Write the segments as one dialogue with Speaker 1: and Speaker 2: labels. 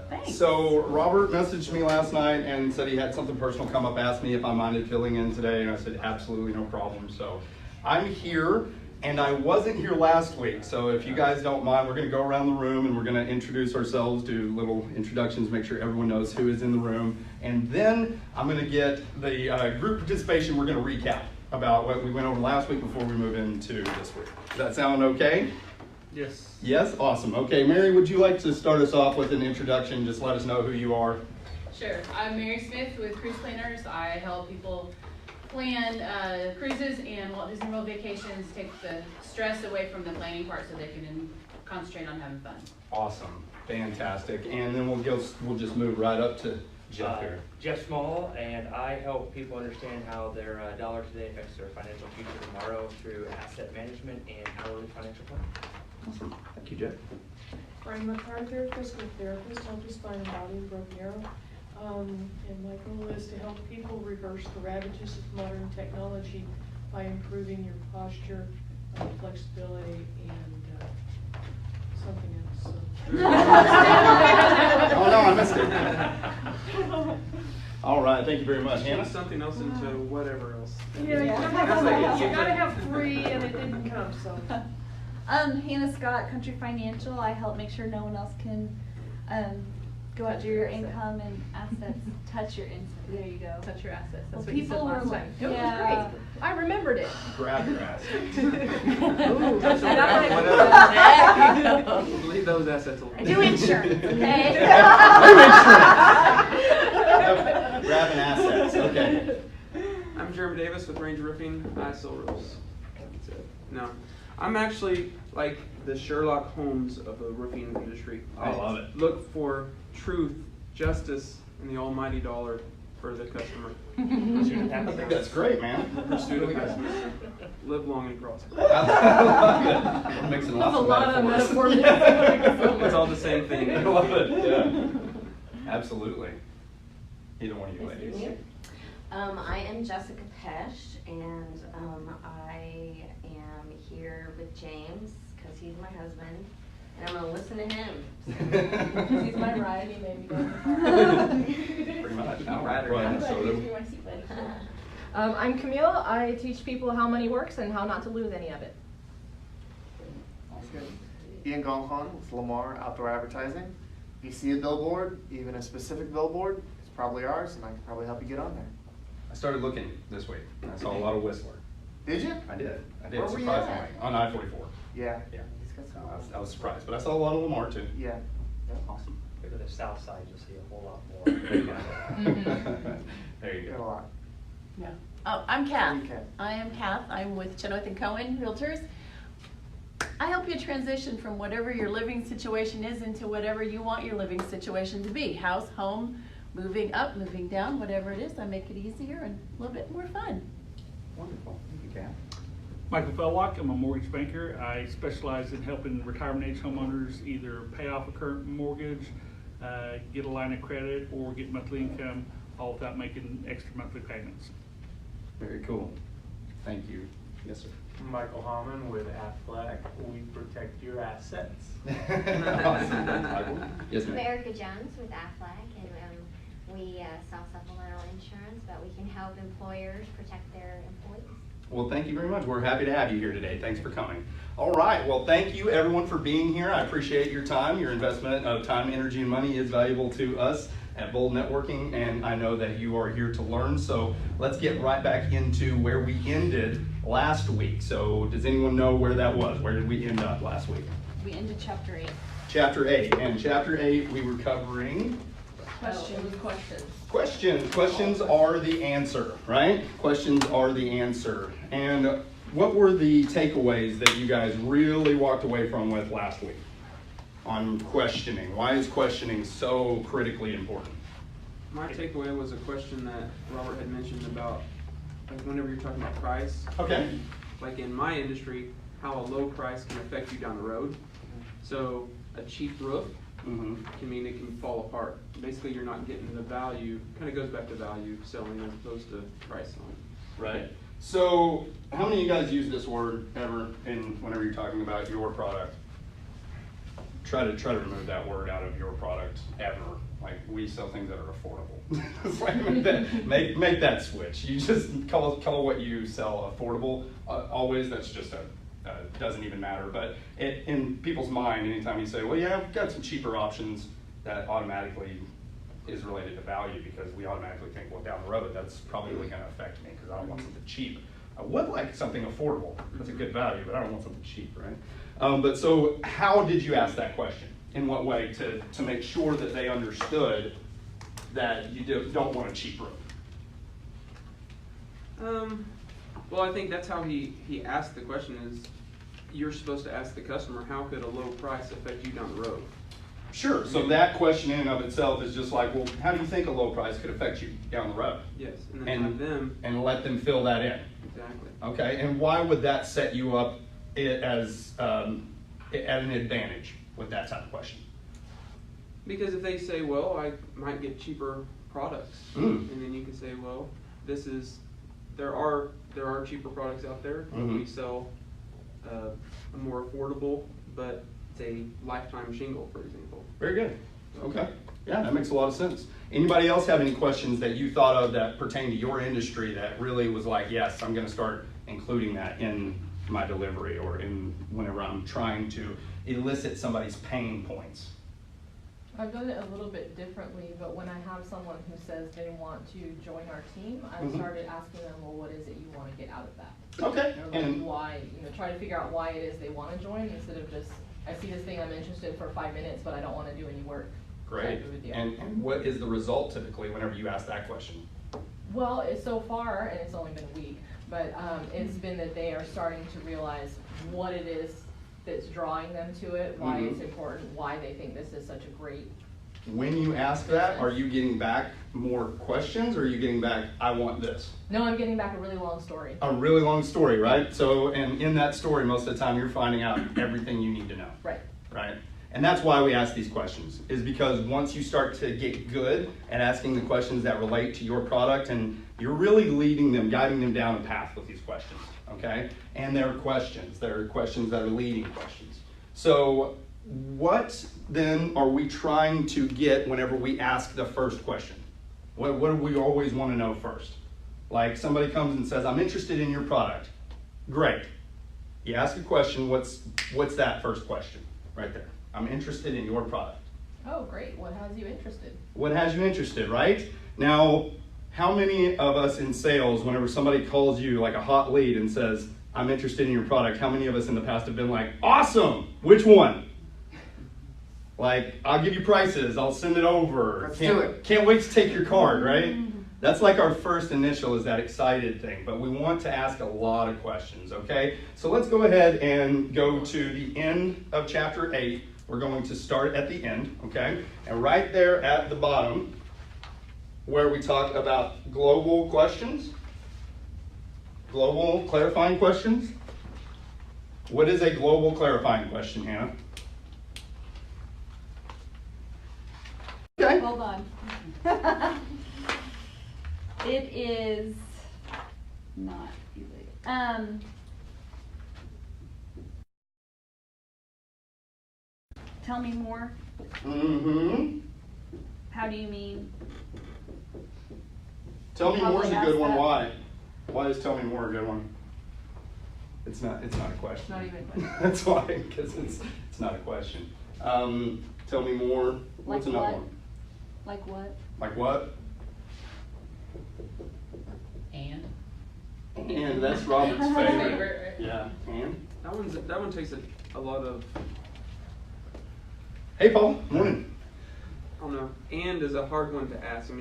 Speaker 1: Thanks.
Speaker 2: So Robert messaged me last night and said he had something personal come up, asked me if I minded filling in today, and I said absolutely no problem. So I'm here, and I wasn't here last week, so if you guys don't mind, we're going to go around the room and we're going to introduce ourselves, do little introductions, make sure everyone knows who is in the room, and then I'm going to get the group participation. We're going to recap about what we went over last week before we move into this week. Does that sound okay?
Speaker 3: Yes.
Speaker 2: Yes? Awesome. Okay, Mary, would you like to start us off with an introduction? Just let us know who you are.
Speaker 4: Sure. I'm Mary Smith with Cruise Planners. I help people plan cruises and Walt Disney World vacations, take the stress away from the planning part so they can concentrate on having fun.
Speaker 2: Awesome. Fantastic. And then we'll just move right up to Jeff here.
Speaker 5: Jeff Small, and I help people understand how their dollar today affects their financial future tomorrow through asset management and hourly financial planning.
Speaker 2: Awesome. Thank you, Jeff.
Speaker 6: Brian MacArthur, physical therapist, help us find a body and broken arrow. And my goal is to help people reverse the ravages of modern technology by improving your posture, flexibility, and something else.
Speaker 2: Oh no, I missed it. All right, thank you very much. Hannah?
Speaker 3: Something else into whatever else.
Speaker 6: Yeah, you gotta have three, and it didn't come, so.
Speaker 1: Hannah Scott, Country Financial. I help make sure no one else can go out to your income and assets. Touch your income. There you go.
Speaker 4: Touch your assets. That's
Speaker 1: Well,
Speaker 4: what you said
Speaker 1: people
Speaker 4: last
Speaker 1: were
Speaker 4: time.
Speaker 1: like-
Speaker 4: It was great. I remembered it.
Speaker 2: Grab your ass.
Speaker 3: Leave those assets alone.
Speaker 1: I do insurance, okay?
Speaker 2: Grabbing assets. Okay.
Speaker 3: I'm Jeremy Davis with Ranger Roofing. I sell roofs. That's it. No, I'm actually like the Sherlock Holmes of the roofing industry.
Speaker 2: I love it.
Speaker 3: Look for truth, justice, and the almighty dollar for the customer.
Speaker 2: I think that's great, man.
Speaker 3: Pursuit of happiness. Live long and prosper.
Speaker 2: I love it. I'm mixing lots of metaphors.
Speaker 3: It's all the same thing.
Speaker 2: I love it. Yeah. Absolutely. Either one of you ladies.
Speaker 7: I am Jessica Pesch, and I am here with James because he's my husband, and I'm going to listen to him. Because he's my ride, he made me go.
Speaker 2: Pretty much. All
Speaker 3: Right,
Speaker 2: right.
Speaker 7: But
Speaker 2: So
Speaker 7: he's
Speaker 2: then-
Speaker 7: my seat buddy.
Speaker 8: I'm Camille. I teach people how money works and how not to lose any of it.
Speaker 9: Ian Gonghon with Lamar Outdoor Advertising. If you see a billboard, even a specific billboard, it's probably ours, and I can probably help you get on there.
Speaker 2: I started looking this week. And I saw a lot of Whistler.
Speaker 9: Did you?
Speaker 2: I did.
Speaker 9: Where were you
Speaker 2: Surprisingly.
Speaker 9: at?
Speaker 2: On I-44.
Speaker 9: Yeah.
Speaker 2: Yeah.
Speaker 9: He's got some.
Speaker 2: I was surprised, but I saw a lot of Lamar too.
Speaker 9: Yeah.
Speaker 2: Awesome.
Speaker 5: Go to the south side, you'll see a whole lot more.
Speaker 2: There you
Speaker 9: Got a
Speaker 2: go.
Speaker 9: lot.
Speaker 1: Yeah.
Speaker 10: Oh, I'm Kath.
Speaker 9: You can.
Speaker 10: I am Kath. I'm with Chenoweth and Cohen Realtors. I help you transition from whatever your living situation is into whatever you want your living situation to be. House, home, moving up, moving down, whatever it is. I make it easier and a little bit more fun.
Speaker 2: Wonderful. Thank you, Kat.
Speaker 11: Michael Fellock, I'm a mortgage banker. I specialize in helping retirement age homeowners either pay off a current mortgage, get a line of credit, or get monthly income, all without making extra monthly payments.
Speaker 2: Very cool. Thank you. Yes, sir.
Speaker 12: Michael Harmon with Aflac. We protect your assets.
Speaker 2: Awesome. Michael? Yes,
Speaker 13: I'm
Speaker 2: ma'am.
Speaker 13: Erica Jones with Aflac, and we sell supplemental insurance, but we can help employers protect their employees.
Speaker 2: Well, thank you very much. We're happy to have you here today. Thanks for coming. All right. Well, thank you everyone for being here. I appreciate your time. Your investment of time, energy, and money is valuable to us at Bold Networking, and I know that you are here to learn. So let's get right back into where we ended last week. So does anyone know where that was? Where did we end up last week?
Speaker 1: We ended chapter 8.
Speaker 2: Chapter 8. And chapter 8, we were covering
Speaker 8: Questions.
Speaker 2: questions. Questions are the answer, right? Questions are the answer. And what were the takeaways that you guys really walked away from with last week on questioning? Why is questioning so critically important?
Speaker 3: My takeaway was a question that Robert had mentioned about, like, whenever you're talking about price.
Speaker 2: Okay.
Speaker 3: Like in my industry, how a low price can affect you down the road. So a cheap roof can mean it can fall apart. Basically, you're not getting the value. Kind of goes back to value selling as opposed to price selling.
Speaker 2: Right. So how many of you guys use this word ever whenever you're talking about your product? try to remove that word out of your product ever. Like, we sell things that are affordable. It's like, make that switch. You just call what you sell affordable. Always, that's just doesn't even matter. But in people's mind, anytime you say, well, yeah, I've got some cheaper options, that automatically is related to value, because we automatically think, well, down the road, that's probably going to affect me because I don't want something cheap. I would like something affordable. That's a good value, but I don't want something cheap, right? But so how did you ask that question? In what way to make sure that they understood that you don't want a cheap roof?
Speaker 3: Well, I think that's how he asked the question is, you're supposed to ask the customer, how could a low price affect you down the road?
Speaker 2: Sure, so that question in and of itself is just like, well, how do you think a low price could affect you down the road?
Speaker 3: Yes, and then have them.
Speaker 2: And let them fill that in.
Speaker 3: Exactly.
Speaker 2: Okay, and why would that set you up as at an advantage with that type of question?
Speaker 3: Because if they say, well, I might get cheaper products, and then you can say, well, there are cheaper products out there, but we sell a more affordable, but it's a lifetime shingle, for example.
Speaker 2: Very good. Okay. Yeah, that makes a lot of sense. Anybody else have any questions that you thought of that pertain to your industry that really was like, yes, I'm going to start including that in my delivery or in whenever I'm trying to elicit somebody's pain points?
Speaker 8: I've done it a little bit differently, but when I have someone who says they want to join our team, I've started asking them, well, what is it you want to get out of that?
Speaker 2: Okay.
Speaker 8: Or like why, try to figure out why it is they want to join instead of just, I see this thing, I'm interested for 5 minutes, but I don't want to do any work.
Speaker 2: Great. And what is the result typically whenever you ask that question?
Speaker 8: Well, so far, and it's only been a week, but it's been that they are starting to realize what it is that's drawing them to it, why it's important, why they think this is such a great.
Speaker 2: When you ask that, are you getting back more questions or are you getting back, I want this?
Speaker 8: No, I'm getting back a really long story.
Speaker 2: A really long story, right? So, and in that story, most of the time you're finding out everything you need to know.
Speaker 8: Right.
Speaker 2: Right? And that's why we ask these questions, is because once you start to get good at asking the questions that relate to your product, and you're really leading them, guiding them down a path with these questions, okay? And they're questions that are leading questions. So what then are we trying to get whenever we ask the first question? What do we always want to know first? Like somebody comes and says, I'm interested in your product. Great. You ask a question, what's that first question right there? I'm interested in your product.
Speaker 8: Oh, great. What has you interested?
Speaker 2: What has you interested, right? Now, how many of us in sales, whenever somebody calls you like a hot lead and says, I'm interested in your product, how many of us in the past have been like, awesome, which one? Like, I'll give you prices, I'll send it over.
Speaker 9: Let's do it.
Speaker 2: Can't wait to take your card, right? That's like our first initial is that excited thing, but we want to ask a lot of questions, okay? So let's go ahead and go to the end of chapter 8. We're going to start at the end, okay? And right there at the bottom, where we talk about global questions, global clarifying questions. What is a global clarifying question, Hannah? Okay.
Speaker 1: Hold on. It is not easy. Tell me more. How do you mean?
Speaker 2: Tell me more is a good one.
Speaker 1: that.
Speaker 2: Why? Why is tell me more a good one? It's not a question.
Speaker 8: Not even a question.
Speaker 2: That's why, because it's not a question. Tell me more. What's
Speaker 1: Like
Speaker 2: another
Speaker 1: what?
Speaker 2: one?
Speaker 1: Like what?
Speaker 2: Like what? And that's Robert's favorite. Yeah. And?
Speaker 3: That one takes a lot of,
Speaker 2: Hey, Paul. Morning.
Speaker 3: I don't know. And is a hard one to ask.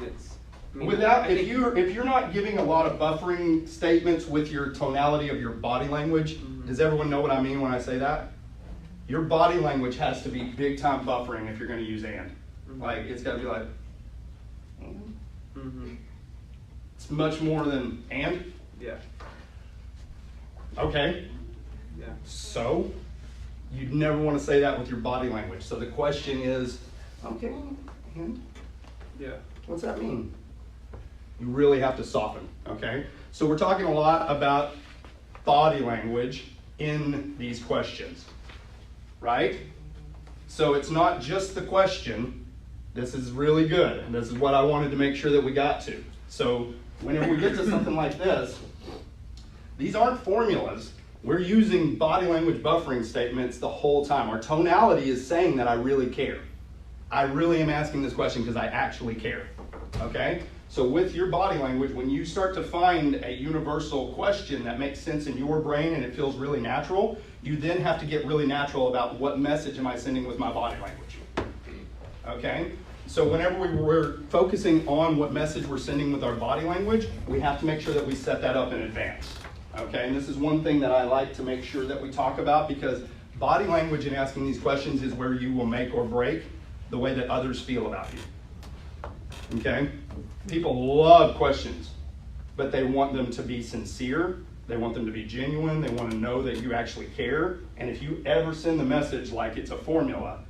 Speaker 2: If you're not giving a lot of buffering statements with your tonality of your body language, does everyone know what I mean when I say that? Your body language has to be big time buffering if you're going to use and. Like it's got to be like. It's much more than and.
Speaker 3: Yeah.
Speaker 2: Okay.
Speaker 3: Yeah.
Speaker 2: So you'd never want to say that with your body language. So the question is, okay, and.
Speaker 3: Yeah.
Speaker 2: What's that mean? You really have to soften, okay? So we're talking a lot about body language in these questions, right? So it's not just the question. This is really good, and this is what I wanted to make sure that we got to. So whenever we get to something like this, these aren't formulas. We're using body language buffering statements the whole time. Our tonality is saying that I really care. I really am asking this question because I actually care, okay? So with your body language, when you start to find a universal question that makes sense in your brain and it feels really natural, you then have to get really natural about what message am I sending with my body language, okay? So whenever we're focusing on what message we're sending with our body language, we have to make sure that we set that up in advance, okay? And this is one thing that I like to make sure that we talk about, because body language in asking these questions is where you will make or break the way that others feel about you, okay? People love questions, but they want them to be sincere. They want them to be genuine. They want to know that you actually care. And if you ever send the message like it's a formula,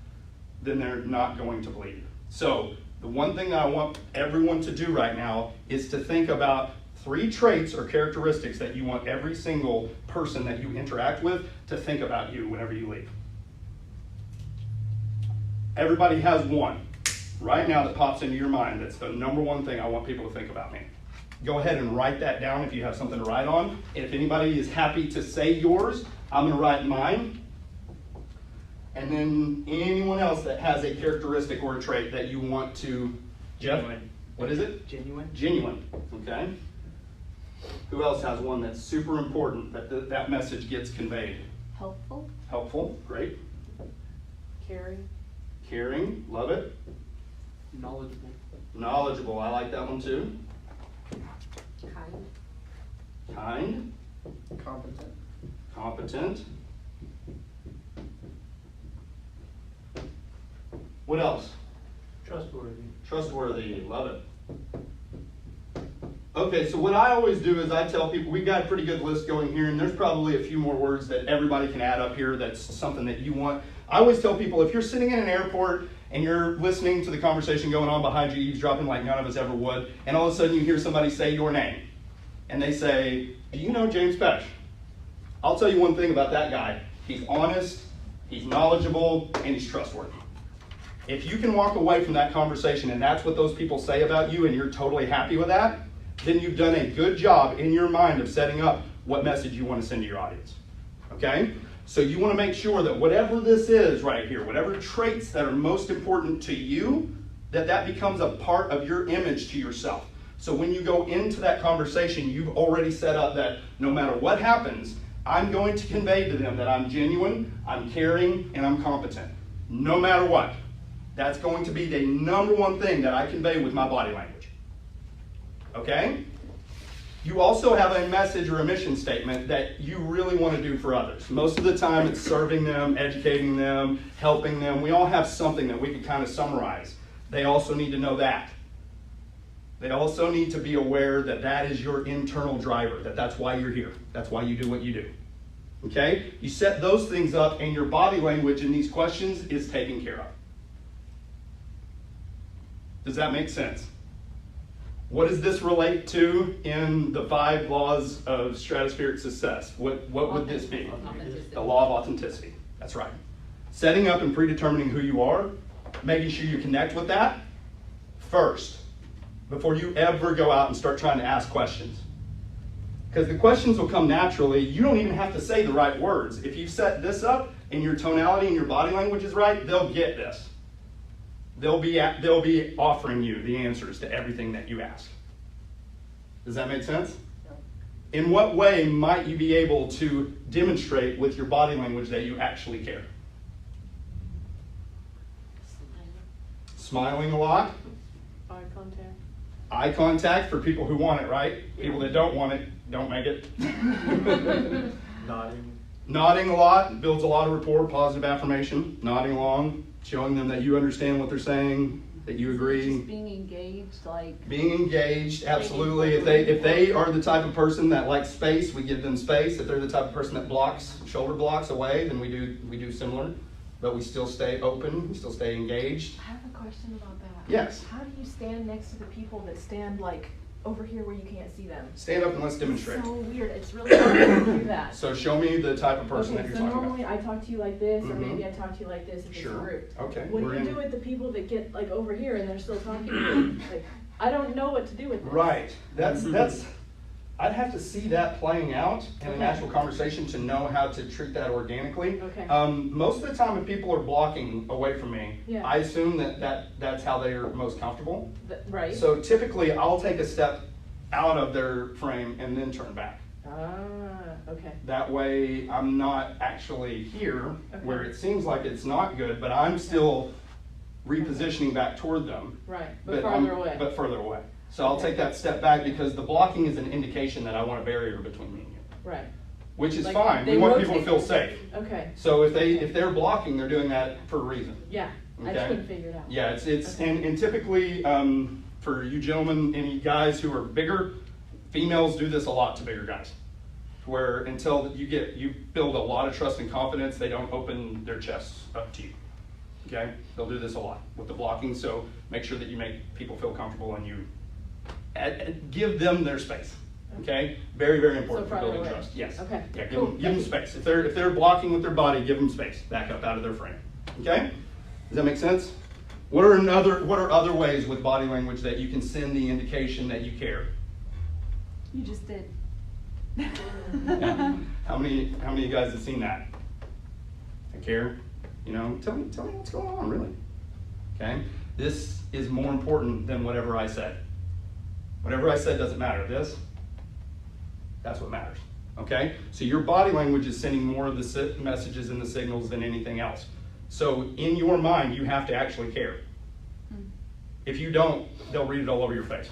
Speaker 2: then they're not going to believe you. So the one thing that I want everyone to do right now is to think about 3 traits or characteristics that you want every single person that you interact with to think about you whenever you leave. Everybody has one right now that pops into your mind. That's the number one thing I want people to think about me. Go ahead and write that down if you have something to write on. If anybody is happy to say yours, I'm going to write mine. And then anyone else that has a characteristic or a trait that you want to... Jeff?
Speaker 5: Genuine.
Speaker 2: What is it?
Speaker 5: Genuine.
Speaker 2: Genuine. Okay. Who else has one that's super important that that message gets conveyed?
Speaker 10: Helpful.
Speaker 2: Helpful. Great.
Speaker 6: Caring.
Speaker 2: Caring. Love it.
Speaker 3: Knowledgeable.
Speaker 2: Knowledgeable. I like that one too.
Speaker 7: Kind.
Speaker 2: Kind.
Speaker 9: Competent.
Speaker 2: Competent. What else?
Speaker 12: Trustworthy.
Speaker 2: Trustworthy. Love it. Okay, so what I always do is I tell people, we've got a pretty good list going here, and there's probably a few more words that everybody can add up here that's something that you want. I always tell people, if you're sitting in an airport and you're listening to the conversation going on behind you, eavesdropping like none of us ever would, and all of a sudden you hear somebody say your name, and they say, do you know James Pesch? I'll tell you one thing about that guy. He's honest, he's knowledgeable, and he's trustworthy. If you can walk away from that conversation and that's what those people say about you and you're totally happy with that, then you've done a good job in your mind of setting up what message you want to send to your audience. Okay? So you want to make sure that whatever this is right here, whatever traits that are most important to you, that becomes a part of your image to yourself. So when you go into that conversation, you've already set up that no matter what happens, I'm going to convey to them that I'm genuine, I'm caring, and I'm competent. No matter what. That's going to be the number one thing that I convey with my body language. Okay? You also have a message or a mission statement that you really want to do for others. Most of the time it's serving them, educating them, helping them. We all have something that we can kind of summarize. They also need to know that. They also need to be aware that that is your internal driver, that that's why you're here. That's why you do what you do. Okay? You set those things up and your body language in these questions is taken care of. Does that make sense? What does this relate to in the 5 laws of stratospheric success? What would this be? The law of authenticity. That's right. Setting up and predetermining who you are, making sure you connect with that first, before you ever go out and start trying to ask questions. Because the questions will come naturally. You don't even have to say the right words. If you set this up and your tonality and your body language is right, they'll get this. They'll be offering you the answers to everything that you ask. Does that make sense? In what way might you be able to demonstrate with your body language that you actually care? Smiling a lot.
Speaker 6: Eye contact.
Speaker 2: Eye contact for people who want it, right? People that don't want it, don't make it.
Speaker 12: Nodding.
Speaker 2: Nodding a lot builds a lot of rapport, positive affirmation. Nodding along, showing them that you understand what they're saying, that you agree.
Speaker 10: Just being engaged, like.
Speaker 2: Being engaged, absolutely. If they are the type of person that likes space, we give them space. If they're the type of person that shoulder blocks away, then we do similar. But we still stay open, we still stay engaged.
Speaker 8: I have a question about that.
Speaker 2: Yes.
Speaker 8: How do you stand next to the people that stand like over here where you can't see them.
Speaker 2: Stand up and let's demonstrate.
Speaker 8: It's so weird. It's really hard to do that.
Speaker 2: So show me the type of person that
Speaker 8: Okay,
Speaker 2: you're
Speaker 8: so
Speaker 2: talking
Speaker 8: normally
Speaker 2: about.
Speaker 8: I talk to you like this, or
Speaker 2: Mhm.
Speaker 8: maybe I talk to you like this if it's a
Speaker 2: Sure.
Speaker 8: group.
Speaker 2: Okay.
Speaker 8: What
Speaker 2: we're
Speaker 8: do you
Speaker 2: in-
Speaker 8: do with the people that get like over here and they're still talking to me? Like, I don't know what to do with this.
Speaker 2: Right. That's. I'd have to see that playing out in a
Speaker 8: Okay.
Speaker 2: natural conversation to know how to treat that organically.
Speaker 8: Okay.
Speaker 2: Most of the time, if people are blocking away from me,
Speaker 8: Yeah.
Speaker 2: I assume that's how they are most comfortable.
Speaker 8: Right?
Speaker 2: So typically, I'll take a step out of their frame and then turn back.
Speaker 8: Okay.
Speaker 2: That way, I'm not actually here
Speaker 8: Okay.
Speaker 2: where it seems like it's not good, but I'm still repositioning back toward them.
Speaker 8: Right, but
Speaker 2: I'm-
Speaker 8: farther away.
Speaker 2: But further away. So I'll take that step back because the blocking is an indication that I want a barrier between me and you,
Speaker 8: Right.
Speaker 2: which is
Speaker 8: Like,
Speaker 2: fine.
Speaker 8: they
Speaker 2: We want people to
Speaker 8: rotate-
Speaker 2: feel safe.
Speaker 8: Okay.
Speaker 2: So if they're blocking, they're doing that for a reason.
Speaker 8: Yeah. I
Speaker 2: Okay.
Speaker 8: just couldn't figure it out.
Speaker 2: Yeah, it's
Speaker 8: Okay.
Speaker 2: and typically for you gentlemen, any guys who are bigger, females do this a lot to bigger guys. Where until you build a lot of trust and confidence, they don't open their chests up to you. Okay, they'll do this a lot with the blocking. So make sure that you make people feel comfortable and you give them their space. Okay, very very important for
Speaker 8: farther
Speaker 2: building
Speaker 8: away.
Speaker 2: trust. Yes.
Speaker 8: Okay.
Speaker 2: Yeah,
Speaker 8: Cool.
Speaker 2: give them space. If they're blocking with their body, give them space. Back up out of their frame. Okay, does that make sense? What are other ways with body language that you can send the indication that you care?
Speaker 1: You just did.
Speaker 2: Yeah. How many of you guys have seen that? I care. You know, tell me what's going on, really. Okay? This is more important than whatever I said. Whatever I said doesn't matter. That's what matters. Okay? So your body language is sending more of the messages and the signals than anything else. So in your mind, you have to actually care. If you don't, they'll read it all over your face.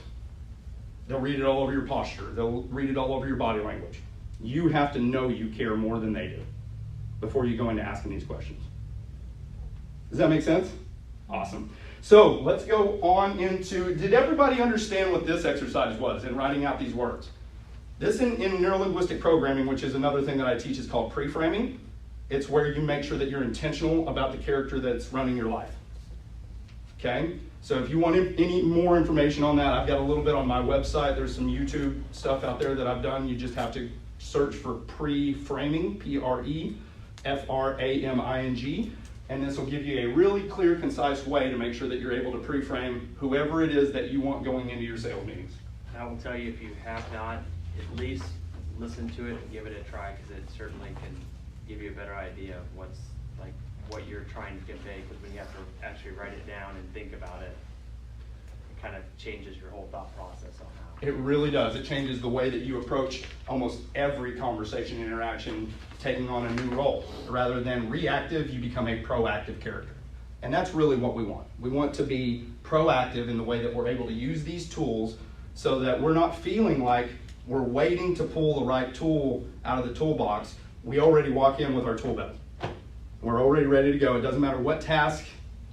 Speaker 2: They'll read it all over your posture. They'll read it all over your body language. You have to know you care more than they do before you go into asking these questions. Does that make sense? Awesome. So let's go on into, did everybody understand what this exercise was in writing out these words? This in neuro-linguistic programming, which is another thing that I teach, is called pre-framing. It's where you make sure that you're intentional about the character that's running your life. Okay? So if you want any more information on that, I've got a little bit on my website. There's some YouTube stuff out there that I've done. You just have to search for pre-framing, Preframing, and this will give you a really clear, concise way to make sure that you're able to pre-frame whoever it is that you want going into your sales meetings.
Speaker 5: I will tell you, if you have not, at least listen to it and give it a try, because it certainly can give you a better idea of what you're trying to convey, because when you have to actually write it down and think about it, it kind of changes your whole thought process on how.
Speaker 2: It really does. It changes the way that you approach almost every conversation and interaction, taking on a new role. Rather than reactive, you become a proactive character. And that's really what we want. We want to be proactive in the way that we're able to use these tools so that we're not feeling like we're waiting to pull the right tool out of the toolbox. We already walk in with our tool belt. We're already ready to go. It doesn't matter what task,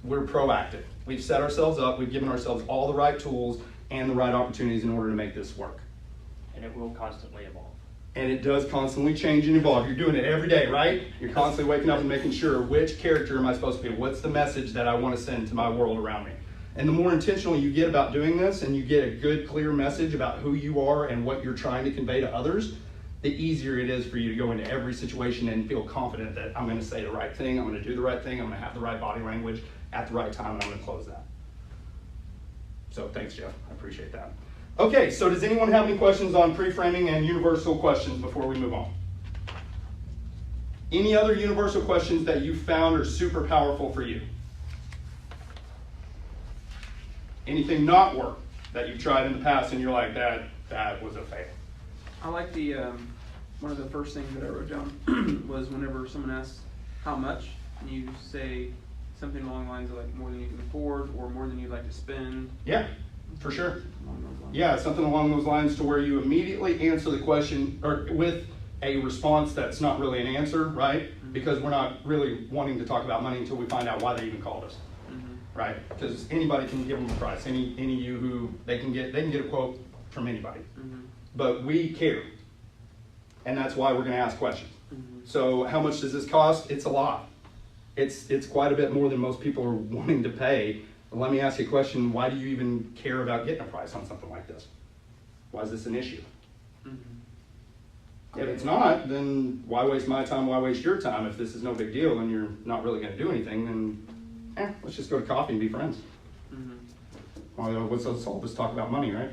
Speaker 2: we're proactive. We've set ourselves up, we've given ourselves all the right tools and the right opportunities in order to make this work.
Speaker 5: And it will constantly evolve.
Speaker 2: And it does constantly change and evolve. You're doing it every day, right? You're constantly waking up and making sure, which character am I supposed to be? What's the message that I want to send to my world around me? And the more intentional you get about doing this, and you get a good, clear message about who you are and what you're trying to convey to others, the easier it is for you to go into every situation and feel confident that I'm going to say the right thing, I'm going to do the right thing, I'm going to have the right body language at the right time, and I'm going to close that. So thanks, Jeff. I appreciate that. Okay, so does anyone have any questions on pre-framing and universal questions before we move on? Any other universal questions that you found are super powerful for you? Anything not work that you've tried in the past and you're like, that was a fail?
Speaker 3: I like the, one of the first things that I wrote down was whenever someone asks how much, and you say something along the lines of like more than you can afford or more than you'd like to spend.
Speaker 2: Yeah, for sure.
Speaker 3: Along those lines.
Speaker 2: Yeah, something along those lines to where you immediately answer the question or with a response that's not really an answer, right?
Speaker 3: Mm-hmm.
Speaker 2: Because we're not really wanting to talk about money until we find out why they even called us. Right? Because anybody can give them a price. Any of you who they can get a quote from anybody.
Speaker 3: Mm-hmm.
Speaker 2: But we care, and that's why we're going to ask questions.
Speaker 3: Mm-hmm.
Speaker 2: So, how much does this cost? It's a lot. It's quite a bit more than most people are wanting to pay. Let me ask you a question: why do you even care about getting a price on something like this? Why is this an issue?
Speaker 3: Mm-hmm.
Speaker 2: If it's not, then why waste my time, why waste your time? If this is no big deal and you're not really going to do anything, then let's just go to coffee and be friends.
Speaker 3: Mm-hmm.
Speaker 2: Well, let's all just talk about money, right?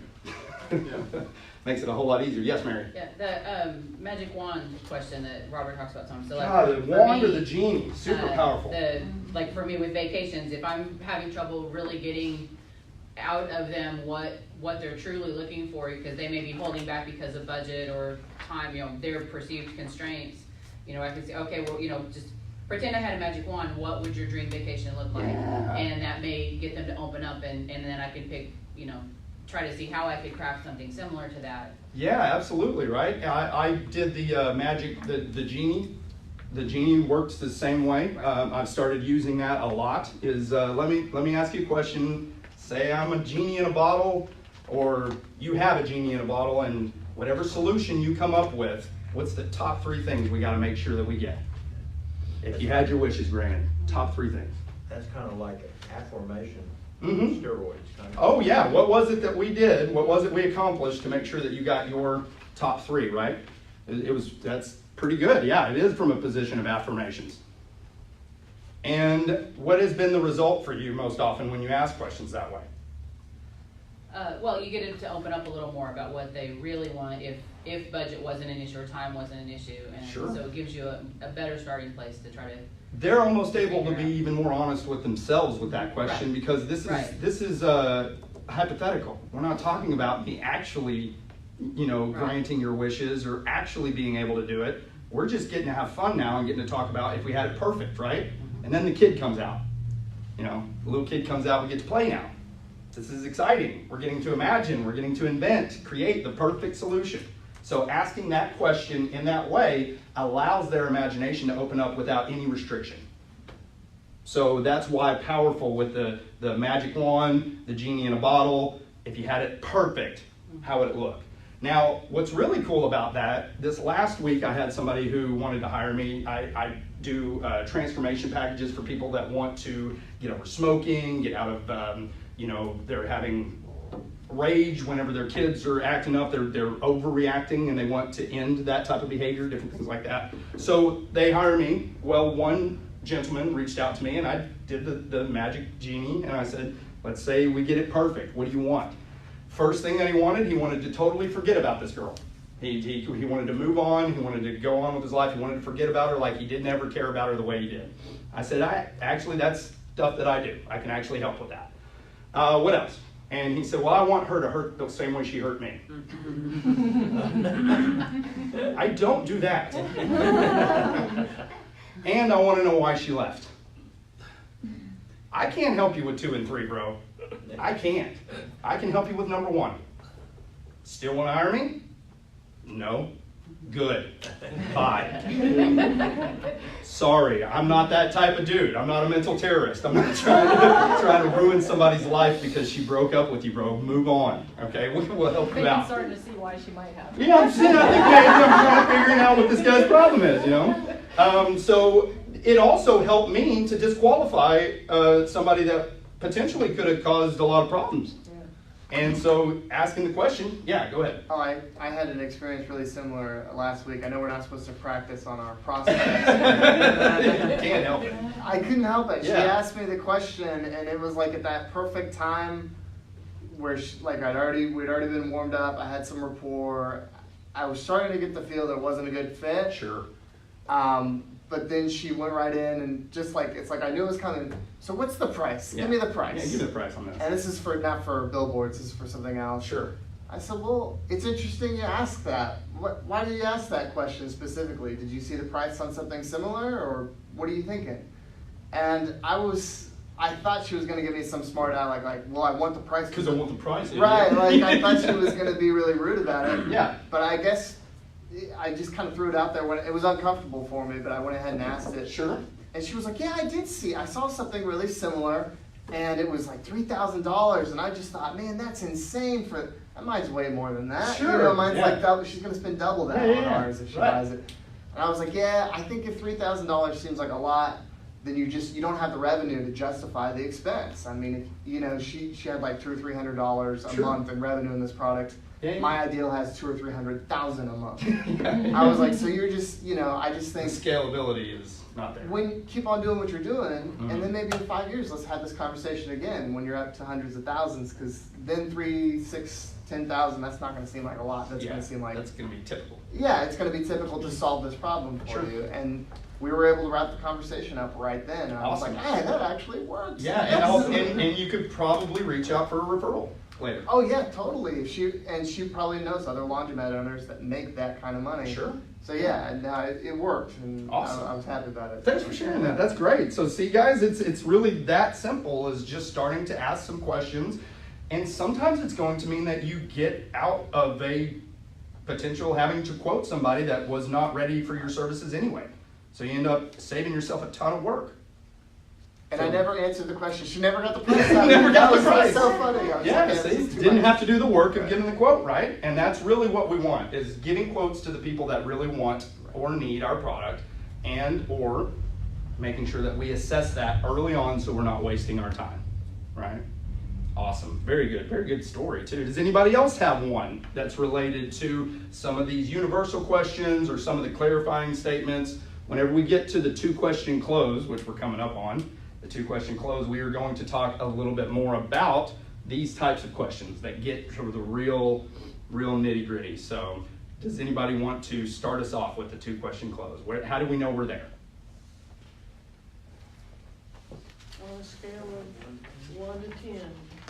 Speaker 3: Yeah.
Speaker 2: Makes it a whole lot easier. Yes, Mary?
Speaker 4: Yeah, the magic wand question that Robert talks about, Tom. So like,
Speaker 2: God, the
Speaker 4: for
Speaker 2: wand or
Speaker 4: me,
Speaker 2: the genie? Super powerful.
Speaker 4: Like for me with vacations, if I'm having trouble really getting out of them what they're truly looking for, because they may be holding back because of budget or time, their perceived constraints, I can say, okay, well, just pretend I had a magic wand, what would your dream vacation look like?
Speaker 2: Yeah.
Speaker 4: And that may get them to open up, and then I could pick, try to see how I could craft something similar to that.
Speaker 2: Yeah, absolutely, right? I did the magic, the genie. The genie works the same way. I've started using that a lot. Let me ask you a question. Say I'm a genie in a bottle, or you have a genie in a bottle, and whatever solution you come up with, what's the top 3 things we got to make sure that we get? If you had your wishes granted, top 3 things.
Speaker 14: That's kind of like affirmation,
Speaker 2: Mm-hmm.
Speaker 14: steroids. Kind of.
Speaker 2: Oh yeah, what was it that we did? What was it we accomplished to make sure that you got your top 3, right? That's pretty good. Yeah, it is from a position of affirmations. And what has been the result for you most often when you ask questions that way?
Speaker 4: Well, you get them to open up a little more about what they really want if budget wasn't an issue or time wasn't an issue. And
Speaker 2: Sure.
Speaker 4: so it gives you a better starting place to try to...
Speaker 2: They're almost able to be even more honest with themselves with that question,
Speaker 4: Right.
Speaker 2: because this is hypothetical. We're not talking about me actually, granting your wishes or actually being able to do it. We're just getting to have fun now and getting to talk about if we had it perfect, right? And then the kid comes out. The little kid comes out, we get to play now. This is exciting. We're getting to imagine, we're getting to invent, create the perfect solution. So asking that question in that way allows their imagination to open up without any restriction. So that's why powerful with the magic wand, the genie in a bottle. If you had it perfect, how would it look? Now, what's really cool about that, this last week I had somebody who wanted to hire me. I do transformation packages for people that want to get over smoking, get out of, they're having rage whenever their kids are acting up, they're overreacting and they want to end that type of behavior, different things like that. So they hire me. Well, one gentleman reached out to me and I did the magic genie and I said, let's say we get it perfect. What do you want? First thing that he wanted to totally forget about this girl. He wanted to move on, he wanted to go on with his life, he wanted to forget about her like he didn't ever care about her the way he did. I said, actually that's stuff that I do. I can actually help with that. What else? And he said, well, I want her to hurt the same way she hurt me. I don't do that. And I want to know why she left. I can't help you with 2 and 3, bro. I can't. I can help you with number 1. Still want to hire me? No. Good. Bye. Sorry, I'm not that type of dude. I'm not a mental terrorist. I'm not trying to ruin somebody's life because she broke up with you, bro. Move on. Okay, we'll help you out.
Speaker 8: I'm starting to see why she might have.
Speaker 2: Yeah, I'm trying to figure out what this guy's problem is, So it also helped me to disqualify somebody that potentially could have caused a lot of problems. And so asking the question, yeah, go ahead.
Speaker 9: Oh, I had an experience really similar last week. I know we're not supposed to practice on our prospects.
Speaker 2: Can't help it.
Speaker 9: I couldn't help it. She
Speaker 2: Yeah.
Speaker 9: asked me the question, and it was like at that perfect time where we'd already been warmed up. I had some rapport. I was starting to get the feel there wasn't a good fit.
Speaker 2: Sure.
Speaker 9: But then she went right in and just like, it's like I knew it was coming. So what's the price?
Speaker 2: Yeah.
Speaker 9: Give me the price.
Speaker 2: Yeah, give me the price on this.
Speaker 9: And this is not for billboards, this is for something else.
Speaker 2: Sure.
Speaker 9: I said, well, it's interesting you ask that. Why did you ask that question specifically? Did you see the price on something similar, or what are you thinking? And I thought she was going to give me some smart eye, like, well, I want the price.
Speaker 2: Because I want the price.
Speaker 9: Right, like I thought she was going to be really rude about it.
Speaker 2: Yeah.
Speaker 9: But I guess I just kind of threw it out there when it was uncomfortable for me, but I went ahead and asked it.
Speaker 2: Sure.
Speaker 9: And she was like, yeah, I saw something really similar, and it was like $3,000, and I just thought, man, that's insane mine's way more than that.
Speaker 2: Sure.
Speaker 9: Mine's like double, she's going to spend double that on ours if she
Speaker 2: Right.
Speaker 9: buys it. And I was like, yeah, I think if $3,000 seems like a lot, then you don't have the revenue to justify the expense. I mean, if, you know, she had like $200 or $300 a
Speaker 2: Sure.
Speaker 9: month in revenue in this product.
Speaker 2: Yeah.
Speaker 9: My ideal has 200,000 or 300,000 a month. I was like, so you're just, you know, I just
Speaker 2: The
Speaker 9: think
Speaker 2: scalability is not there.
Speaker 9: when keep on doing what you're doing,
Speaker 2: Mhm.
Speaker 9: and then maybe in 5 years, let's have this conversation again when you're up to hundreds of thousands, because then 3, 6, 10,000, that's not going to seem like a lot. That's
Speaker 2: Yeah,
Speaker 9: going to seem like
Speaker 2: that's going to be typical.
Speaker 9: yeah, it's going to be typical to solve this problem for
Speaker 2: Sure.
Speaker 9: you. And we were able to wrap the conversation up right then. And I was
Speaker 2: Awesome.
Speaker 9: like, hey, that actually works.
Speaker 2: Yeah, and you could probably reach out for a referral later.
Speaker 9: Oh yeah, totally. If she probably knows other laundromat owners that make that kind of money.
Speaker 2: Sure.
Speaker 9: So yeah, and it worked, and
Speaker 2: Awesome.
Speaker 9: I was happy about it.
Speaker 2: Thanks for sharing that. That's great. So see, guys, it's really that simple as just starting to ask some questions. And sometimes it's going to mean that you get out of a potential having to quote somebody that was not ready for your services anyway. So you end up saving yourself a ton of work.
Speaker 9: And
Speaker 2: So-
Speaker 9: I never answered the question. She never got the price out.
Speaker 2: Never got the
Speaker 9: That
Speaker 2: price.
Speaker 9: was so funny. I was
Speaker 2: Yeah,
Speaker 9: like,
Speaker 2: see,
Speaker 9: this is too
Speaker 2: didn't
Speaker 9: much.
Speaker 2: have to do the work of getting the quote, right? And that's really what we want, is giving quotes to the people that really want or need our product, and or making sure that we assess that early on so we're not wasting our time, right? Awesome, very good story too. Does anybody else have one that's related to some of these universal questions or some of the clarifying statements? Whenever we get to the 2-question close, which we're coming up on, the 2-question close, we are going to talk a little bit more about these types of questions that get sort of the real nitty gritty. So does anybody want to start us off with the 2-question close? How do we know we're there?
Speaker 6: On a scale of 1 to 10.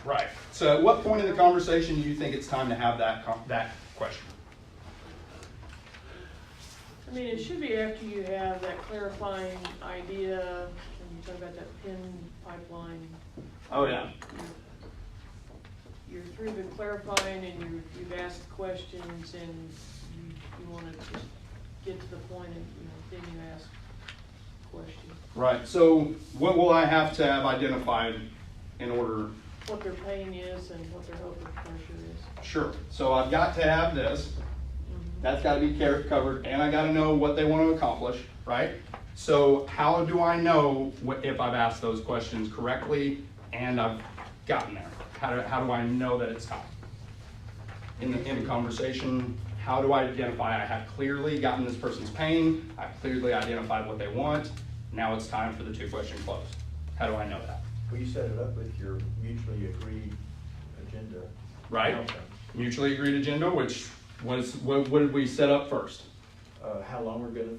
Speaker 2: Right. So at what point in the conversation do you think it's time to have that question?
Speaker 6: I mean, it should be after you have that clarifying idea, and you talk about that PIN pipeline.
Speaker 2: Oh yeah.
Speaker 6: You're through the clarifying, and you've asked questions, and you want to just get to the point, and then you ask questions.
Speaker 2: Right. So what will I have to have identified in order?
Speaker 6: What their pain is and what their hope of pressure is.
Speaker 2: Sure. So I've got to have this. That's got to be covered, and I got to know what they want to accomplish, right? So how do I know if I've asked those questions correctly and I've gotten there? How do I know that it's time? In the conversation, how do I identify I have clearly gotten this person's pain, I've clearly identified what they want, now it's time for the 2-question close. How do I know that?
Speaker 14: Well, you set it up with your mutually agreed agenda.
Speaker 2: Right?
Speaker 14: outcome.
Speaker 2: Mutually agreed agenda, which was, what did we set up first?
Speaker 14: How long we're gonna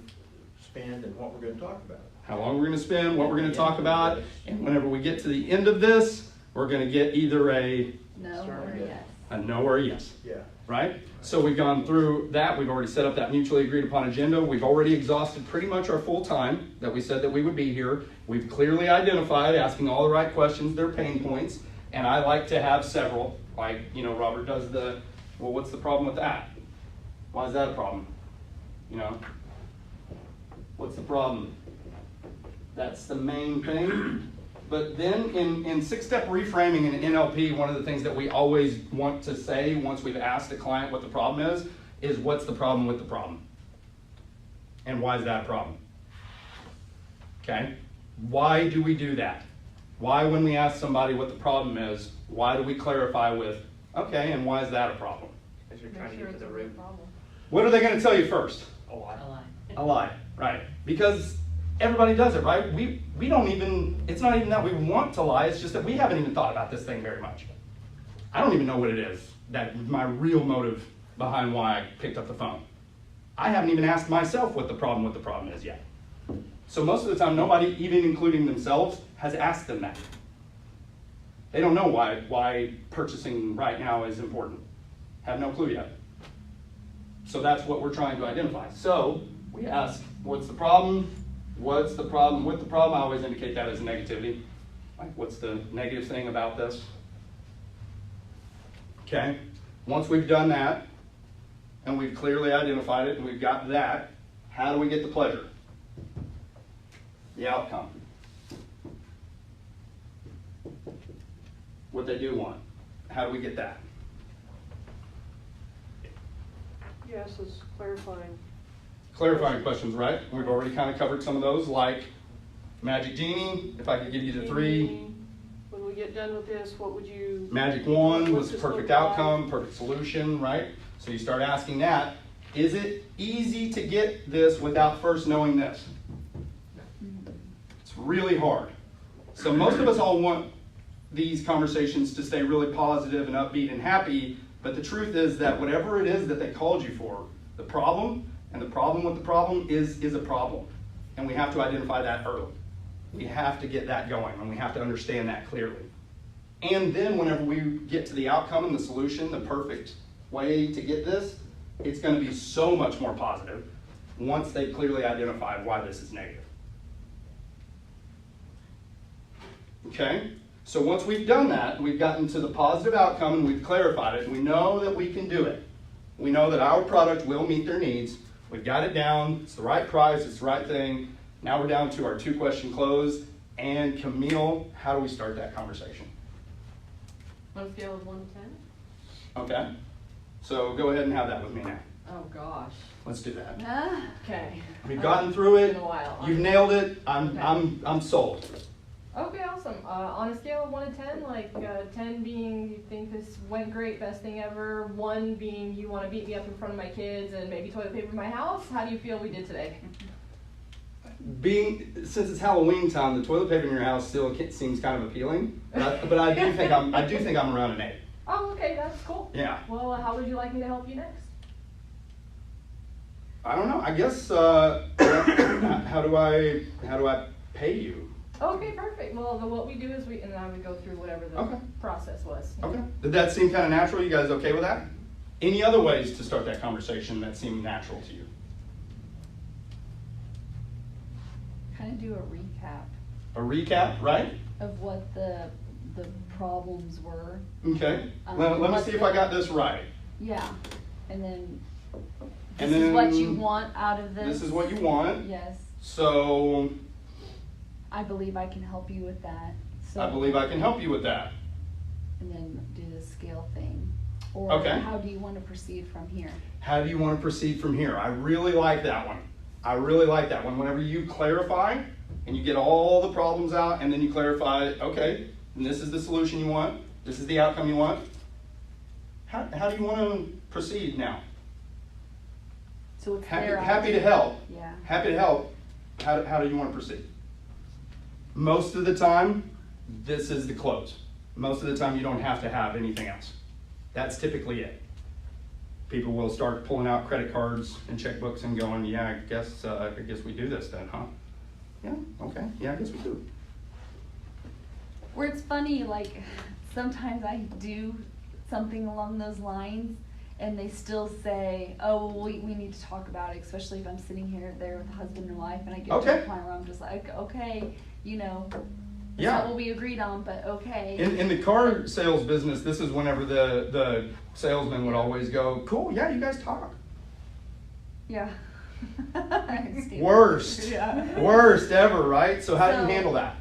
Speaker 14: spend and what we're gonna talk about.
Speaker 2: How long we're going to spend, what we're going to talk about, and whenever we get to the end of this, we're going to get either a
Speaker 1: No or
Speaker 14: Yeah.
Speaker 1: yes.
Speaker 2: no or a yes,
Speaker 14: Yeah.
Speaker 2: right? So we've gone through that, we've already set up that mutually agreed upon agenda, we've already exhausted pretty much our full time that we said that we would be here. We've clearly identified, asking all the right questions, their pain points, and I like to have several, like, Robert does well, what's the problem with that? Why is that a problem? What's the problem? That's the main thing. But then in 6-step reframing in NLP, one of the things that we always want to say once we've asked a client what the problem is what's the problem with the problem? And why is that a problem? Okay? Why do we do that? Why, when we ask somebody what the problem is, why do we clarify with, okay, and why is that a problem?
Speaker 5: Because you're trying to get to the root.
Speaker 2: What are they going to tell you first?
Speaker 5: A lie.
Speaker 2: A lie, right? Because everybody does it, right? We don't even, it's not even that we want to lie, it's just that we haven't even thought about this thing very much. I don't even know what it is, that my real motive behind why I picked up the phone. I haven't even asked myself what the problem is yet. So most of the time, nobody, even including themselves, has asked them that. They don't know why purchasing right now is important. Have no clue yet. So that's what we're trying to identify. So we ask, what's the problem? What's the problem with the problem? I always indicate that as a negativity. Like, what's the negative thing about this? Okay. Once we've done that, and we've clearly identified it, and we've got that, how do we get the pleasure? The outcome. What they do want. How do we get that?
Speaker 6: Yes, it's clarifying.
Speaker 2: Clarifying questions, right? We've already kind of covered some of those, like, Magic Genie, if I could give you the 3.
Speaker 6: When we get done with this, what would you?
Speaker 2: Magic Wand was
Speaker 6: what's this
Speaker 2: perfect
Speaker 6: look like?
Speaker 2: outcome, perfect solution, right? So you start asking that. Is it easy to get this without first knowing this? It's really hard. So most of us all want these conversations to stay really positive and upbeat and happy, but the truth is that whatever it is that they called you for, the problem and the problem with the problem is a problem. And we have to identify that early. We have to get that going, and we have to understand that clearly. And then whenever we get to the outcome and the solution, the perfect way to get this, it's going to be so much more positive once they clearly identify why this is negative. Okay? So once we've done that, we've gotten to the positive outcome and we've clarified it, and we know that we can do it. We know that our product will meet their needs. We've got it down. It's the right price. It's the right thing. Now we're down to our 2-question close. And Camille, how do we start that conversation?
Speaker 8: On a scale of 1 to 10?
Speaker 2: Okay. So go ahead and have that with me now.
Speaker 8: Oh gosh.
Speaker 2: Let's do that.
Speaker 8: Okay.
Speaker 2: We've gotten through it.
Speaker 8: It's been a while.
Speaker 2: You've nailed it.
Speaker 8: Okay.
Speaker 2: I'm sold.
Speaker 8: Okay, awesome. On a scale of 1 to 10, like 10 being you think this went great, best thing ever, 1 being you want to beat me up in front of my kids and maybe toilet paper my house, how do you feel we did today?
Speaker 2: Since it's Halloween time, the toilet paper in your house still seems kind of appealing, but I do think I'm around an 8.
Speaker 8: Oh, okay, that's cool.
Speaker 2: Yeah.
Speaker 8: Well, how would you like me to help you next?
Speaker 2: I don't know. I guess how do I pay you?
Speaker 8: Okay, perfect. Well, what we do is and I would go through whatever the process was.
Speaker 2: Okay. Did that seem kind of natural? You guys okay with that? Any other ways to start that conversation that seem natural to you?
Speaker 1: Kind of do a recap
Speaker 2: A recap, right?
Speaker 1: of what the problems were.
Speaker 2: Okay. Let me see if I got this right.
Speaker 1: Yeah, and then
Speaker 2: And
Speaker 1: this is what you
Speaker 2: then
Speaker 1: want out of this.
Speaker 2: This is what you want.
Speaker 1: Yes,
Speaker 2: So
Speaker 1: I believe I can help you with that. So,
Speaker 2: I believe I can help you with that.
Speaker 1: And then do the scale thing. Or
Speaker 2: Okay.
Speaker 1: how do you want to proceed from here?
Speaker 2: How do you want to proceed from here? I really like that one. I really like that one. Whenever you clarify and you get all the problems out and then you clarify, okay, and this is the solution you want, this is the outcome you want, how do you want to proceed now?
Speaker 1: So it's
Speaker 2: Happy to help.
Speaker 1: Yeah.
Speaker 2: Happy to help. How do you want to proceed? Most of the time, this is the close. Most of the time, you don't have to have anything else. That's typically it. People will start pulling out credit cards and checkbooks and going, yeah, I guess we do this then, huh? Yeah, okay, yeah, I guess we do.
Speaker 1: Where it's funny, like sometimes I do something along those lines and they still say, oh, well, we need to talk about it, especially if I'm sitting there with a husband and wife and I get to a point where I'm just like, okay, that's not what we agreed on, but okay.
Speaker 2: In the car sales business, this is whenever the salesman would always go, cool, yeah, you guys talk.
Speaker 1: Yeah.
Speaker 2: Worst.
Speaker 1: Yeah.
Speaker 2: Worst ever, right? So how do you handle that?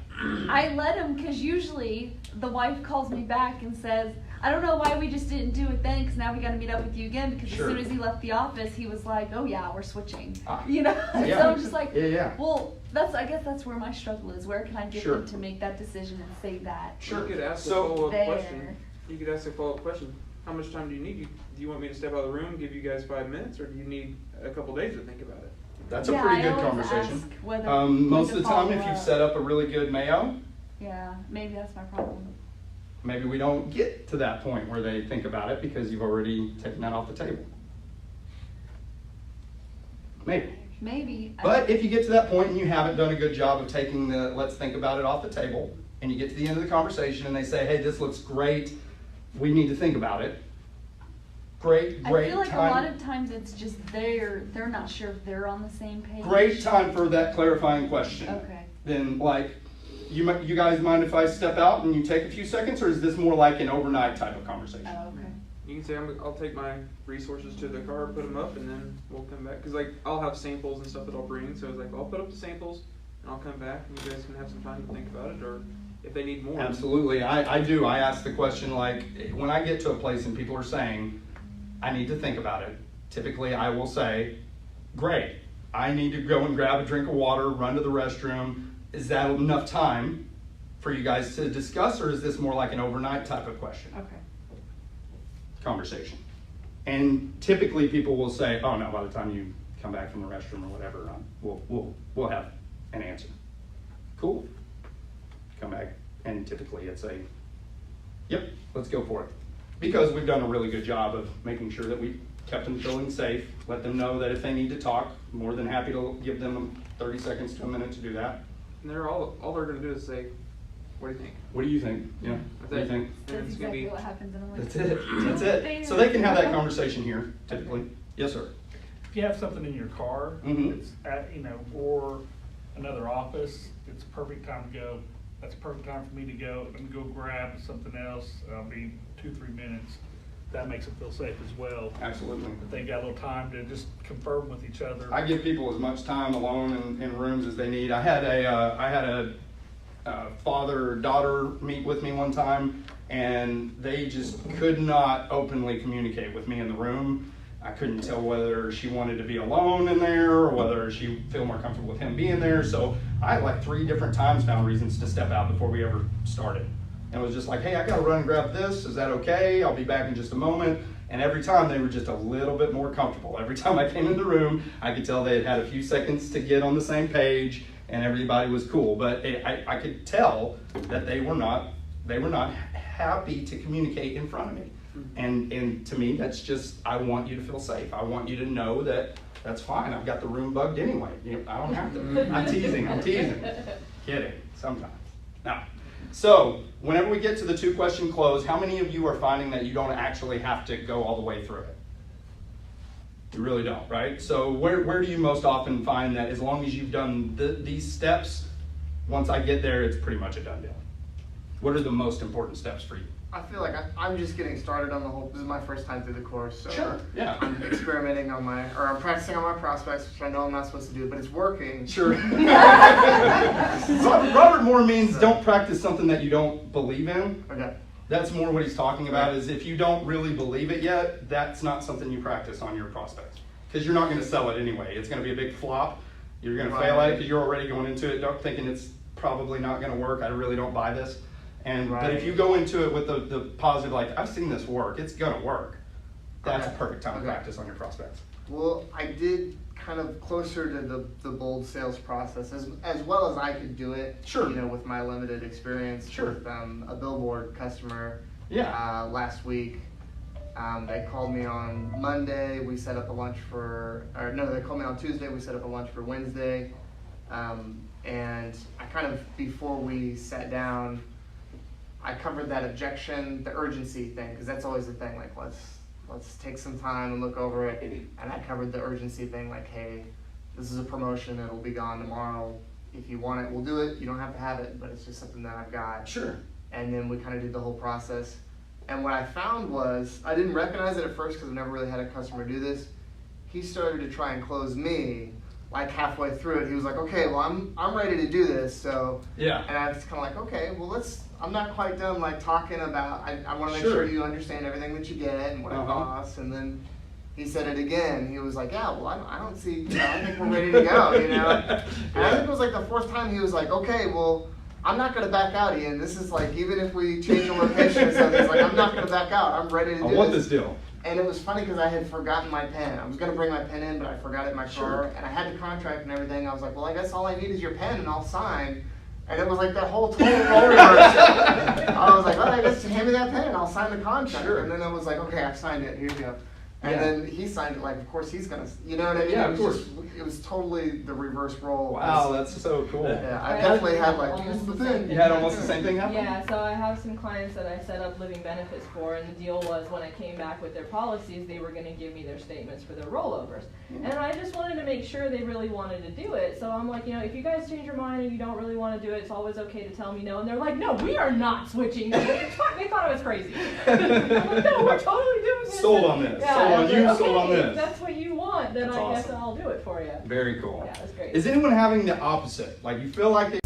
Speaker 1: I let him, because usually the wife calls me back and says, I don't know why we just didn't do it then, because now we got to meet up with you again, because
Speaker 2: Sure.
Speaker 1: as soon as he left the office, he was like, oh yeah, we're switching.
Speaker 2: Yeah.
Speaker 1: So I'm just like,
Speaker 2: Yeah.
Speaker 1: well, I guess that's where my struggle is. Where can I get
Speaker 2: Sure.
Speaker 1: them to make that decision and say that?
Speaker 3: You could ask a
Speaker 2: So-
Speaker 3: follow-up
Speaker 1: There.
Speaker 3: question. You could ask a follow-up question. How much time do you need? Do you want me to step out of the room, give you guys 5 minutes, or do you need a couple days to think about it?
Speaker 2: That's a
Speaker 1: Yeah,
Speaker 2: pretty
Speaker 1: I
Speaker 2: good
Speaker 1: always
Speaker 2: conversation.
Speaker 1: ask whether-
Speaker 2: Most
Speaker 1: when
Speaker 2: of
Speaker 1: to
Speaker 2: the time, if
Speaker 1: follow
Speaker 2: you've
Speaker 1: up.
Speaker 2: set up a really good mayo,
Speaker 1: Yeah, maybe that's my problem.
Speaker 2: maybe we don't get to that point where they think about it because you've already taken that off the table. Maybe.
Speaker 1: Maybe.
Speaker 2: But if you get to that point and you haven't done a good job of taking the let's think about it off the table, and you get to the end of the conversation and they say, hey, this looks great, we need to think about it. Great
Speaker 1: I feel like
Speaker 2: time.
Speaker 1: a lot of times it's just they're not sure if they're on the same page.
Speaker 2: Great time for that clarifying question.
Speaker 1: Okay.
Speaker 2: Then, like, you guys mind if I step out and you take a few seconds, or is this more like an overnight type of conversation?
Speaker 1: Oh, okay.
Speaker 3: You can say, I'll take my resources to the car, put them up, and then we'll come back. Because, like, I'll have samples and stuff that I'll bring. So it's like, I'll put up the samples, and I'll come back, and you guys can have some time to think about it, or if they need more.
Speaker 2: Absolutely. I do. I ask the question, like, when I get to a place and people are saying, I need to think about it, typically I will say, great, I need to go and grab a drink of water, run to the restroom, is that enough time for you guys to discuss, or is this more like an overnight type of question?
Speaker 1: Okay.
Speaker 2: Conversation. And typically people will say, oh no, by the time you come back from the restroom or whatever, we'll have an answer. Cool. Come back, and typically it's a, yep, let's go for it. Because we've done a really good job of making sure that we kept them feeling safe, let them know that if they need to talk, more than happy to give them 30 seconds to a minute to do that.
Speaker 3: And they're all they're gonna do is say, what do you think?
Speaker 2: What do you think? Yeah, what do you think?
Speaker 1: That's
Speaker 3: It's gonna
Speaker 1: exactly
Speaker 3: be-
Speaker 1: what happens, and I'm like,
Speaker 2: That's it, that's it. So they can have that conversation here, typically. Yes, sir.
Speaker 11: If you have something in your car,
Speaker 2: Mhm.
Speaker 11: it's at, or another office, it's a perfect time to go. That's a perfect time for me to go and go grab something else. I'll be 2-3 minutes. That makes them feel safe as well.
Speaker 2: Absolutely.
Speaker 11: If they got a little time to just confirm with each other.
Speaker 2: I give people as much time alone in rooms as they need. I had a father-daughter meet with me one time, and they just could not openly communicate with me in the room. I couldn't tell whether she wanted to be alone in there or whether she feel more comfortable with him being there. So I had like 3 different times found reasons to step out before we ever started. And it was just like, hey, I gotta run and grab this. Is that okay? I'll be back in just a moment. And every time they were just a little bit more comfortable. Every time I came in the room, I could tell they had had a few seconds to get on the same page, and everybody was cool. But I could tell that they were not happy to communicate in front of me. And to me, that's just, I want you to feel safe. I want you to know that that's fine. I've got the room bugged anyway. I don't have to. I'm teasing. Kidding, sometimes. Now, so whenever we get to the 2-question close, how many of you are finding that you don't actually have to go all the way through it? You really don't, right? So where do you most often find that as long as you've done these steps, once I get there, it's pretty much a done deal? What are the most important steps for you?
Speaker 9: I feel like I'm just getting started on the whole, this is my first time through the course, so
Speaker 2: Sure, yeah.
Speaker 9: I'm experimenting on I'm practicing on my prospects, which I know I'm not supposed to do, but it's working.
Speaker 2: Sure. Robert Moore means don't practice something that you don't believe in.
Speaker 9: Okay.
Speaker 2: That's more what he's talking about, is if you don't really believe it yet, that's not something you practice on your prospects. Because you're not going to sell it anyway. It's going to be a big flop. You're going to fail at it because you're already going into it thinking it's probably not going to work. I really don't buy this. But if you go into it with the positive, like, I've seen this work, it's going to work, that's a perfect time to practice on your prospects.
Speaker 9: Well, I did kind of closer to the bold sales process as well as I could do it.
Speaker 2: Sure.
Speaker 9: With my limited experience.
Speaker 2: Sure.
Speaker 9: With a billboard customer.
Speaker 2: Yeah.
Speaker 9: Last week. They called me on Monday. We set up a lunch they called me on Tuesday. We set up a lunch for Wednesday. And I kind of, before we sat down, I covered that objection, the urgency thing, because that's always the thing, like, let's take some time and look over it. And I covered the urgency thing, like, hey, this is a promotion, it'll be gone tomorrow. If you want it, we'll do it. You don't have to have it, but it's just something that I've got.
Speaker 2: Sure.
Speaker 9: And then we kind of did the whole process. And what I found was, I didn't recognize it at first because I've never really had a customer do this. He started to try and close me, like halfway through it. He was like, okay, well, I'm ready to do this, so.
Speaker 2: Yeah.
Speaker 9: And I was kind of like, okay, well, I'm not quite done like talking about, I want to make sure you understand everything that you get and what it costs. And then he said it again. He was like, yeah, well, I don't see, I think we're ready to go, And I think it was like the 4th time he was like, okay, well, I'm not going to back out, Ian. This is like, even if we change the location or something, he's like, I'm not going to back out. I'm ready to do this.
Speaker 2: I want this deal.
Speaker 9: And it was funny because I had forgotten my pen. I was going to bring my pen in, but I forgot it in my car. And I had the contract and everything. I was like, well, I guess all I need is your pen and I'll sign. And it was like that whole total role reverse. I was like, well, I guess hand me that pen and I'll sign the contract.
Speaker 2: Sure.
Speaker 9: And then I was like, okay, I've signed it. Here you go. And then he signed it like, of course he's going to, you know what I mean?
Speaker 2: Yeah, of course.
Speaker 9: It was totally the reverse role.
Speaker 2: Wow, that's so cool.
Speaker 9: Yeah, I definitely had like, here's the thing.
Speaker 2: You had almost the same thing happen?
Speaker 8: Yeah, so I have some clients that I set up living benefits for, and the deal was when I came back with their policies, they were going to give me their statements for their rollovers. And I just wanted to make sure they really wanted to do it. So I'm like, if you guys change your mind and you don't really want to do it, it's always okay to tell me no. And they're like, no, we are not switching. They thought I was crazy. I'm like, no, we're totally doing this.
Speaker 2: Sold on this.
Speaker 8: Yeah,
Speaker 2: sold on you,
Speaker 8: like,
Speaker 2: sold on this.
Speaker 8: If that's what you want, then
Speaker 2: That's
Speaker 8: I guess
Speaker 2: awesome.
Speaker 8: I'll do it for you.
Speaker 2: Very cool.
Speaker 8: Yeah, that's great.
Speaker 2: Is anyone having the opposite? Like, you feel like they